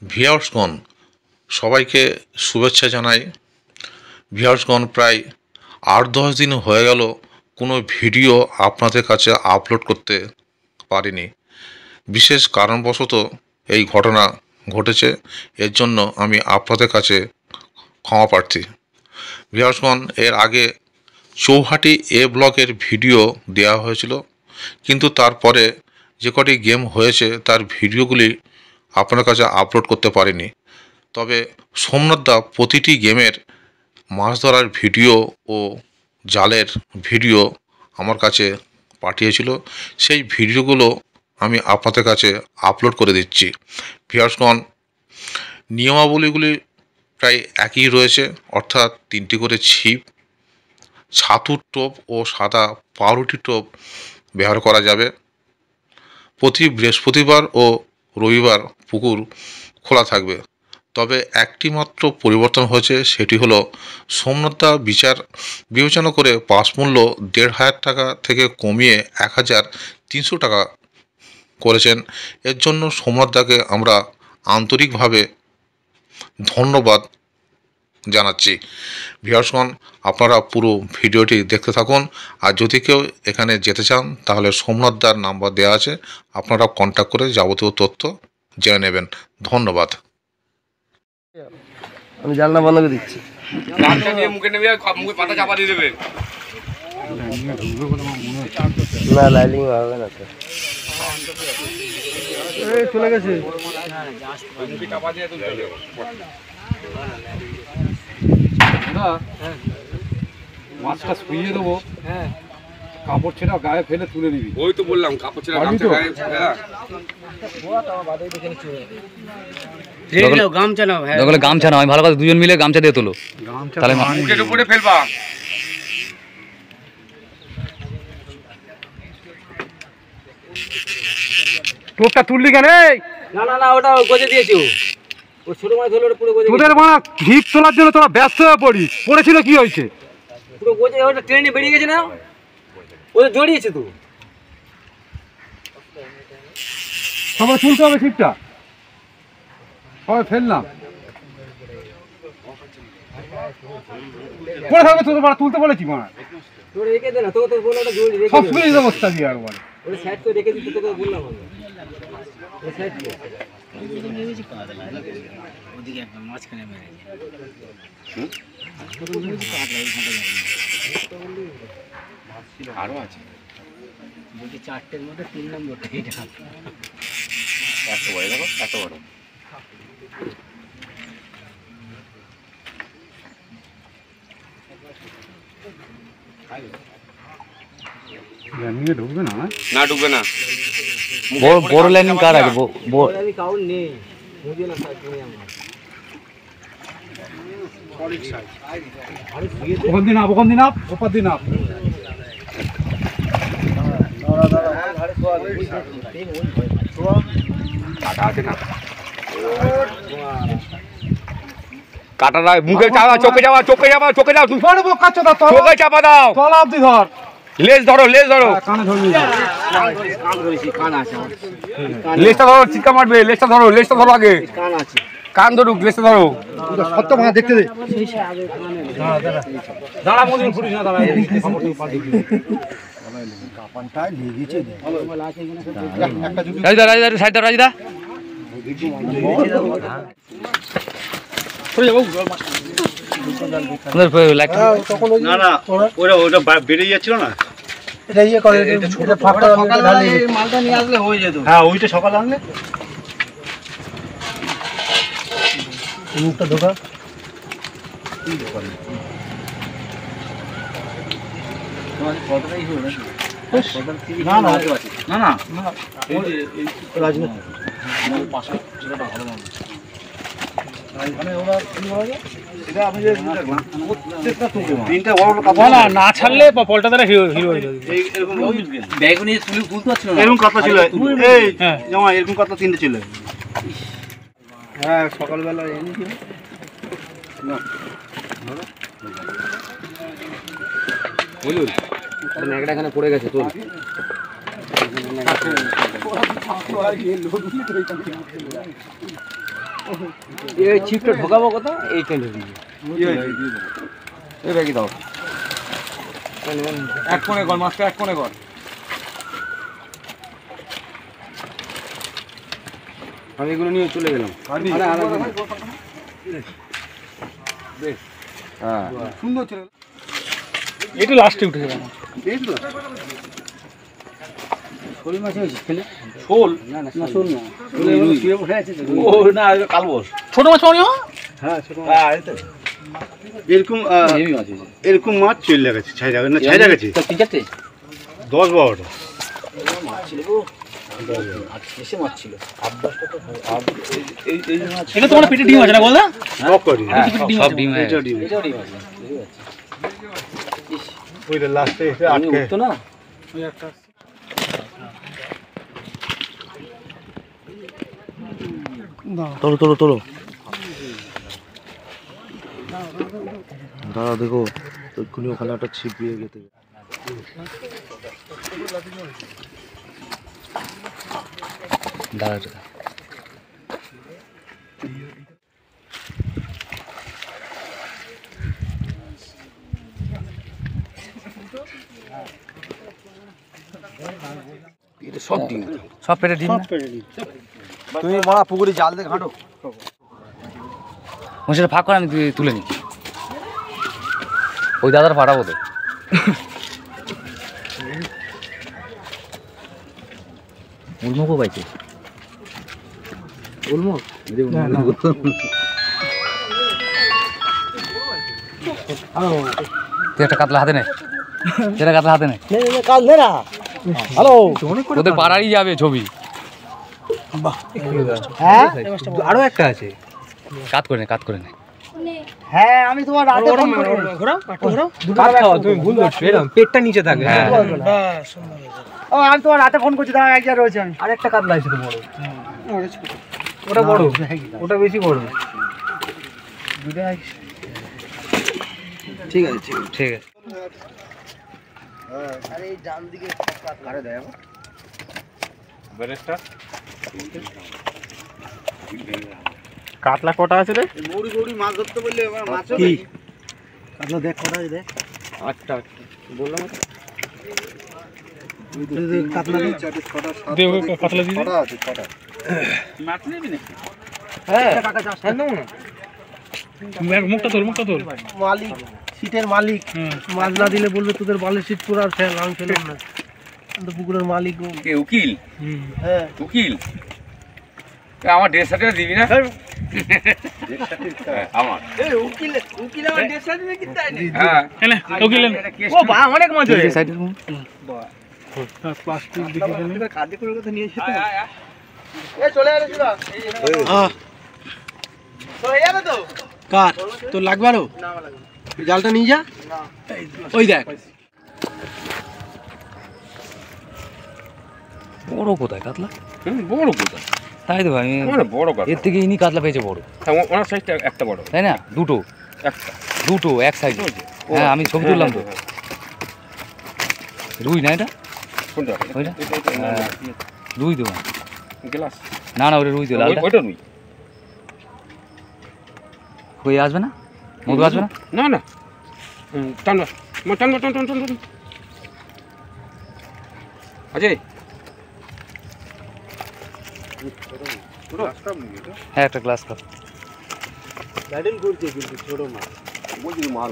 ভিউয়ার্সগণ সবাইকে শুভেচ্ছা জানাই। ভিউয়ার্সগণ প্রায় 8-10 দিন হয়ে গেল কোনো ভিডিও আপনাদের কাছে আপলোড করতে পারিনি। বিশেষ কারণবশত এই ঘটনা ঘটেছে, এর জন্য আমি আপনাদের কাছে ক্ষমা প্রার্থী। ভিউয়ার্সগণ এর আগে চৌহাটি এ ব্লকের ভিডিও দেওয়া হয়েছিল, কিন্তু তারপরে যে কটি গেম হয়েছে তার ভিডিওগুলি আপনার কাছে আপলোড করতে পারিনি। তবে সোমনাথদা প্রতিটি গেমের মাছ ধরার ভিডিও ও জালের ভিডিও আমার কাছে পাঠিয়েছিল, সেই ভিডিওগুলো আমি আপনাদের কাছে আপলোড করে দিচ্ছি। ভিউয়ার্সগণ নিয়মাবলীগুলি প্রায় একই রয়েছে, অর্থাৎ 3টি করে ছিপ, ছাতুর টোপ ও সাদা পাউরুটি টোপ ব্যবহার করা যাবে। প্রতি বৃহস্পতিবার ও রবিবার পুকুর খোলা থাকবে। তবে একটি মাত্র পরিবর্তন হয়েছে, সেটি হলো সোমনাথদা বিবেচনা করে পাস মূল্য 1,500 টাকা থেকে কমিয়ে 1,300 টাকা করেছেন। এর জন্য সোমনাথদাকে আমরা আন্তরিকভাবে ধন্যবাদ জানাচ্ছি। ভিউয়ার্সগণ আপনারা পুরো ভিডিওটি দেখতে থাকুন, আর যদি কেউ এখানে যেতে চান তাহলে সোমনাথদার নাম্বার দেওয়া আছে, আপনারা কন্ট্যাক্ট করে যাবতীয় তথ্য জেনে নেবেন। ধন্যবাদ। আমি জানলা বন্ধ করে দিচ্ছি। মুখে নেবে, মুখে পাতা চাপা দিয়ে দেবে। না লাইলিং হবে না তো, চলে গেছে। চাপা দিয়ে তুলতে হবে। মাছটা শুইয়ে দেবো, কাপড় ছেড়া গায়ে ফেলে তুলে নিবি। ওই তো বললাম কাপড় ছেড়া গায়ে ফেলা। গামছা নাও, আমি ভালো কথা, দুজন মিলে গামছা দিয়ে তোলো, তাহলে মুখের উপরে ফেলবা। টোপটা তুললি কেন? না না না, ওটা গজে দিয়েছি। ও ছোট মাছ ধরলে পুরো গজে। তোদের মা ভিপ তোলার জন্য তোরা ব্যস্ত হয়ে পড়িস। পড়েছিল কি হয়েছে? পুরো গজে, ওটা ট্রেনে বেরিয়ে গেছে না, ওটা জড়িয়েছে তো। সবাই তুলতে হবে ছিপটা, সবাই ফেললাম। পড়ে থাকবে, তোদের মারা তুলতে বলেছি মা। তোর রেখে দে না, তোকে তো বলে ওটা জড়িয়ে রেখে সব দে। শুনে অবস্থা দিয়ে একবার ওটা সাইড করে রেখে দিতে তোকে বললাম আমি। ওই সাইড করে ওদিকে একদম মাঝখানে মেরে আরো আছে বলছি 4টের মধ্যে 3 নম্বরটা এটা। এত বড় দেখো, এত বড়। ঢুকবে না? না ঢুকবে না। বড় লাইনিং কার আছে? আমি কাউন্ট নেই, বুঝে না সাইড করে আমার। ওখান দিন আপ, ওখান দিন আপ, ওপার দিন আপ। কাটাটা মুখে চাপা, চোখে যাওয়া, চোখে যাওয়া, চোখে যাও, তুমি চোখে চাপা দাও। তলা অব্দি ধর, লেজ ধরো, লেজ ধরো, কানে ধরবি। কান ধরেছি, কান আছে আমার। লেজটা ধরো, চিৎকার মারবে। লেজটা ধরো, লেজটা ধরো আগে। কান আছে। কান ধরুক, লেজটা ধরো। সত্য ভাঙা দেখতে দে। দাঁড়া মদিন ফুটিস না, দাঁড়া। কাপানটায় লেগেছে। রাজিদা না না, ওটা বেরিয়ে যাচ্ছিল না। এটা ইয়ে করে, এটা ছোট ফাঁকা মালটা নিয়ে আসলে হয়ে যেত। হ্যাঁ, ওইটা সকালে আনলে মুখটা ঢোকা। না না না না, রাজনীতি তিনটা বড় বড় কাপড় না ছাড়লে পলটা দ্বারা হিরো হয়ে যাবে। ব্যাগ নিয়ে তুলতে পারছিল না। এরকম কথা ছিল, এই জামা এরকম কথা 3টে ছিল। হ্যাঁ, সকালবেলা এনেছি। বুঝলুন ন্যাকড়া এখানে পড়ে গেছে তোল এই ছিপটা ঢোকাবো কোথা এইটা ঢুকিয়ে এই ব্যাগই দাও এক কোণে কর মাছটা এক কোণে কর আমি এগুলো নিয়ে চলে গেলাম হ্যাঁ সুন্দর ছিল একটু লাস্টে উঠে গেলাম শোল মাছ হয়েছে খেলে শোল না না শোল না শুয়ে বসে আছে ও না কালবস ছোট মাছ পাওনি হ্যাঁ ছোট এরকম এরকম মাছ চলে গেছে ছাইরা না ছাইরা গেছে তিন চারটে 10-12টা এটা তোমার পেটে ডিম আছে না বলদা লক করি সব ডিম এটাও ডিম আছে ওই লাস্টে এসে আটকে তো না তোলো দাঁড়া দেখো এক্ষুনি ওখানে একটা ছিপ দিয়ে গেতে দাঁড়া সব ডিম সব পেটে ডিম না? তুমি মারা পুকুরে জাল দিয়ে ঘাটো সেটা ফাঁক করে আমি তুলে নিই ওই দাদার পাঠাবো তো উলমুখও পাইছে উলমুখ তুই একটা কাতলা হাতে নে যেটা কাতলা হাতে নে কাল দে না হ্যালো ওদের পাড়ারই যাবে ছবি হ্যাঁ আরো একটা আছে কাত করে নে হ্যাঁ আমি তোমার রাতে ফোন করে কাট খাওয়া তুমি ভুল করছো এরকম পেটটা নিচে থাকে ও আমি তোমার রাতে ফোন করছি দাঁড়া একজন রয়েছে আমি আরেকটা কাতলা আছে তো বড় ওটা বড় ওটা বেশি বড় ঠিক আছে ঠিক আছে আরে এই ডান দিকে কারে দেয় কাতলা কটা আছে রে গৌড়ি গৌড়ি মাছ ধরতে বললে মাছ কি কাতলা দেখ কটা আছে দেখ আটটা বললাম কাতলা কাতলা দিয়ে ছটা আছে ছটা মাছ নেবি না হ্যাঁ কাকা চাষ না মুখটা তোল মালিক সিটের মালিক মাছ না দিলে বলবে তোদের বালের সিট পুরো আর ফেল আমি ফেলাম না কিন্তু পুকুরের মালিক কে উকিল হ্যাঁ উকিল আমার ড্রেস সার্টিফিকেট দিবি না আমার এই উকিল উকিল আমার ডেট সার্টিফিকেট কিনতে আইনি হ্যাঁ উকিল ও বা অনেক মজা এই সাইডের প্লাস্টিক দিকে গেলে কাঁদে করে কথা নিয়ে এসে এ চলে আরে শুনা তো হয়ে যাবে তো কার তো লাগবে আরো না লাগবে জালটা নিয়ে যা ওই দেখ বড় কোথায় কাতলা বড় কোথা তাই তো ভাই বড় কাতলা এর থেকে ইনি কাতলা পেয়েছে বড় ওনার সাইজটা একটা বড় তাই না একটা দুটো এক সাইজে হ্যাঁ আমি ছবি তুললাম তো রুই না এটা কোনটা ওইটা হ্যাঁ, রুই তো গ্লাস না ওটা রুই তো লালটা ওইটা নুই হয়ে আসবে না মধু আসবে না না না টান টান টান টান টান অজয় হ্যাঁ একটা গ্লাস কাপ ব্যাটেল করছে কিন্তু ছোট মাছ বলছি মার